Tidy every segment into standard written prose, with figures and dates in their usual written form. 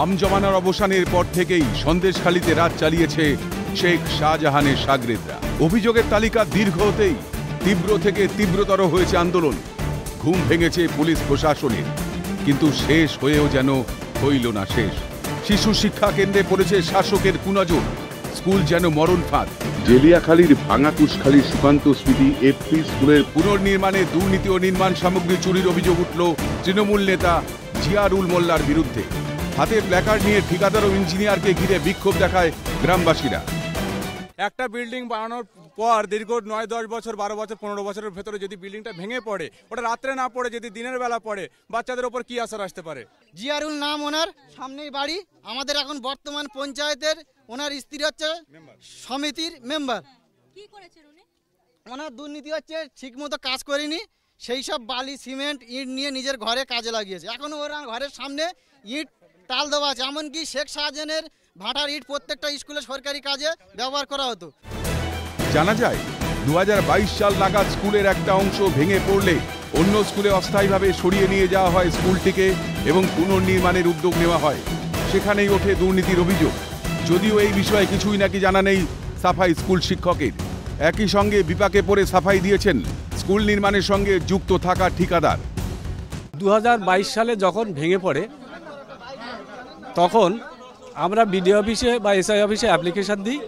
আম জমানার অবসানের পর থেকেই সন্দেশখালীতে রাত চালিয়েছে শেখ শাহজাহানের শাগরেদরা। অভিযোগের তালিকা দীর্ঘ হতেই তীব্র থেকে তীব্রতর হয়েছে আন্দোলন। ঘুম ভেঙেছে পুলিশ প্রশাসনের, কিন্তু শেষ হয়েও যেন হইল না শেষ। শিশু শিক্ষা কেন্দ্রে পড়েছে শাসকের কুনজর, স্কুল যেন মরণ ফাঁদ। জেলিয়াখালীর ভাঙা কুশখালীর সুকান্ত স্মৃতি এফপি স্কুলের পুনর্নির্মাণে দুর্নীতি ও নির্মাণ সামগ্রী চুরির অভিযোগ উঠল তৃণমূল নেতা জিয়ারুল মোল্লার বিরুদ্ধে। হাতে প্ল্যাকার্ড নিয়ে ঠিকাদার ও ইঞ্জিনিয়ারকে ঘিরে বিক্ষোভ দেখায় গ্রামবাসীরা। একটা বিল্ডিং বানানোর পর দীর্ঘ 9-10 বছর 12 বছর 15 বছরের ভেতরে যদি বিল্ডিংটা ভেঙে পড়ে, ওটা রাত্রে না পড়ে যদি দিনের বেলা পড়ে, বাচ্চাদের ওপর কি আসার আসতে পারে? জিয়ারুল নাম ওনার, সামনেই বাড়ি। আমাদের এখন বর্তমান পঞ্চায়েতের ওনার স্ত্রী হচ্ছে সমিতির মেম্বার। কি করেছেন উনি? ওনার দুর্নীতি হচ্ছে, ঠিক মতো কাজ করেনি, সেই সব বালি সিমেন্ট ইট নিয়ে নিজের ঘরে কাজে লাগিয়েছে। এখন ওরা ঘরের সামনে ইট টাল দেওয়া আছে। এমনকি শেখ শাহজাহানের ভাটার ইট প্রত্যেকটা স্কুলে সরকারি কাজে ব্যবহার করা হতো। জানা যায় 2022 সাল নাগাদ স্কুলের একটা অংশ ভেঙে পড়লে অন্য স্কুলে অস্থায়ীভাবে সরিয়ে নিয়ে যাওয়া হয় স্কুলটিকে এবং পুনর্নির্মাণের উদ্যোগ নেওয়া হয়। সেখানেই ওঠে দুর্নীতির অভিযোগ, যদিও এই বিষয়ে কিছুই নাকি জানা নেই সাফাই স্কুল শিক্ষকের। একই সঙ্গে বিপাকে পড়ে সাফাই দিয়েছেন স্কুল নির্মাণের সঙ্গে যুক্ত থাকা ঠিকাদার। 2022 সালে যখন ভেঙে পড়ে তখন আমরা বিডিও অফিসে বা এসআই অফিসে অ্যাপ্লিকেশন দিই।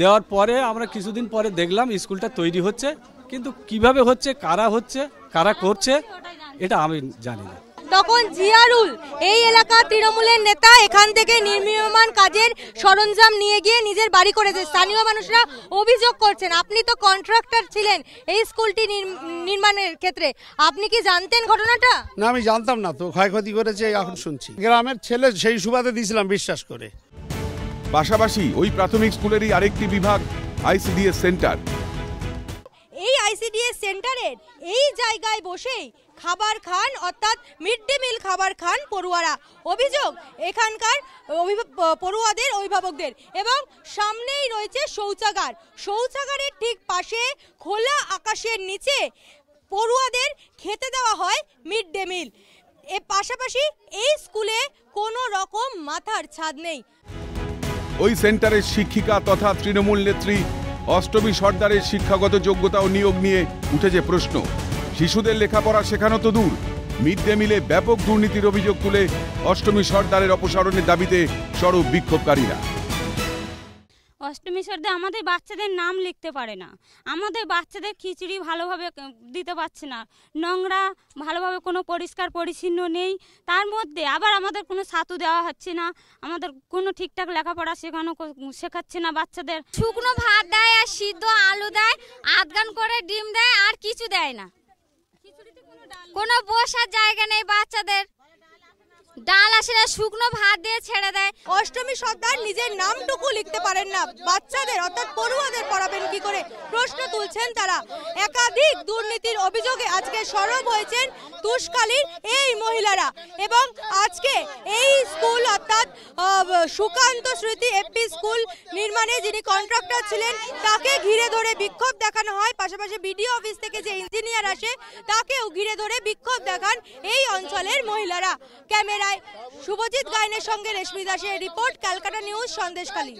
দেওয়ার পরে আমরা কিছুদিন পরে দেখলাম স্কুলটা তৈরি হচ্ছে, কিন্তু কিভাবে হচ্ছে, কারা করছে এটা আমি জানি না। তখন জিয়ারুল, এই এলাকার তৃণমূলের নেতা, এখান থেকে নির্মাণ কাজের সরঞ্জাম নিয়ে গিয়ে নিজের বাড়ি করেছে। স্থানীয় মানুষরা অভিযোগ করছেন, আপনি তো কন্ট্রাক্টর ছিলেন এই স্কুলটি নির্মাণের ক্ষেত্রে, আপনি কি জানতেন ঘটনাটা? না, আমি জানতাম না তো, ক্ষয়ক্ষতি করেছে এখন শুনছি। গ্রামের ছেলে সেই সুবাদে দিয়েছিলাম বিশ্বাস করে। পাশাপাশি ওই প্রাথমিক স্কুলেরই আরেকটি বিভাগ আইসিডিএস সেন্টার। এই আইসিডিএস সেন্টারের এই জায়গায় বসেই খাবার খান, অর্থাৎ মিড ডে মিল খাবার খান পড়ুয়ারা। অভিযোগ এখানকার পড়ুয়াদের অভিভাবকদের। এবং সামনেই রয়েছে শৌচাগার, শৌচাগারের ঠিক পাশে খোলা আকাশের নিচে পড়ুয়াদের খেতে দেওয়া হয় মিড ডে মিল। এর পাশাপাশি এই স্কুলে কোনো রকম মাথার ছাদ নেই। ওই সেন্টারের শিক্ষিকা তথা তৃণমূল নেত্রী অষ্টমী সর্দারের শিক্ষাগত যোগ্যতা ও নিয়োগ নিয়ে উঠেছে প্রশ্ন। শিশুদের লেখাপড়া শেখানো তো দূর, মিড ডে মিলে ব্যাপক দুর্নীতির অভিযোগ তুলে অষ্টমী সর্দারের অপসারণের দাবিতে সরব বিক্ষোভকারীরা। অষ্টমী সর্দার আমাদের বাচ্চাদের নাম লিখতে পারে না, আমাদের বাচ্চাদের খিচুড়ি ভালোভাবে দিতে পারছে না, নোংরা ভালোভাবে কোনো পরিষ্কার পরিচ্ছন্ন নেই, তার মধ্যে আবার আমাদের কোনো ছাতু দেওয়া হচ্ছে না, আমাদের কোনো ঠিকঠাক লেখাপড়া শেখাচ্ছে না বাচ্চাদের। শুকনো ভাত দেয় আর সিদ্ধ আলু দেয়, আধগান করে ডিম দেয়, আর কিছু দেয় না। কোনো বসার জায়গা নেই বাচ্চাদের, ডাল আসে না, শুকনো ভাত দিয়ে ছেড়ে দেয়। অষ্টমী সর্দার নিজের নামটুকু লিখতে পারেন না, বাচ্চাদের অর্থাৎ পড়ুয়াদের পড়াবেন কি করে, প্রশ্ন তুলছেন তারা। একাধিক দুর্নীতির অভিযোগে আজকে সরব হয়েছেন তুষখালীর এই মহিলারা। এবং আজকে এই স্কুল অর্থাৎ সুকান্ত স্মৃতি এফপি স্কুল নির্মাণে যিনি কন্ট্রাক্টর ছিলেন তাকে ঘিরে ধরে বিক্ষোভ দেখানো হয়। পাশাপাশি বিডিও অফিস থেকে যে ইঞ্জিনিয়ার আসে তাকেও ঘিরে ধরে বিক্ষোভ দেখান এই অঞ্চলের মহিলারা। ক্যামেরায় শুভজিৎ গায়নের সঙ্গে রেশমি দাসের রিপোর্ট, ক্যালকাটা নিউজ, সন্দেশখালী।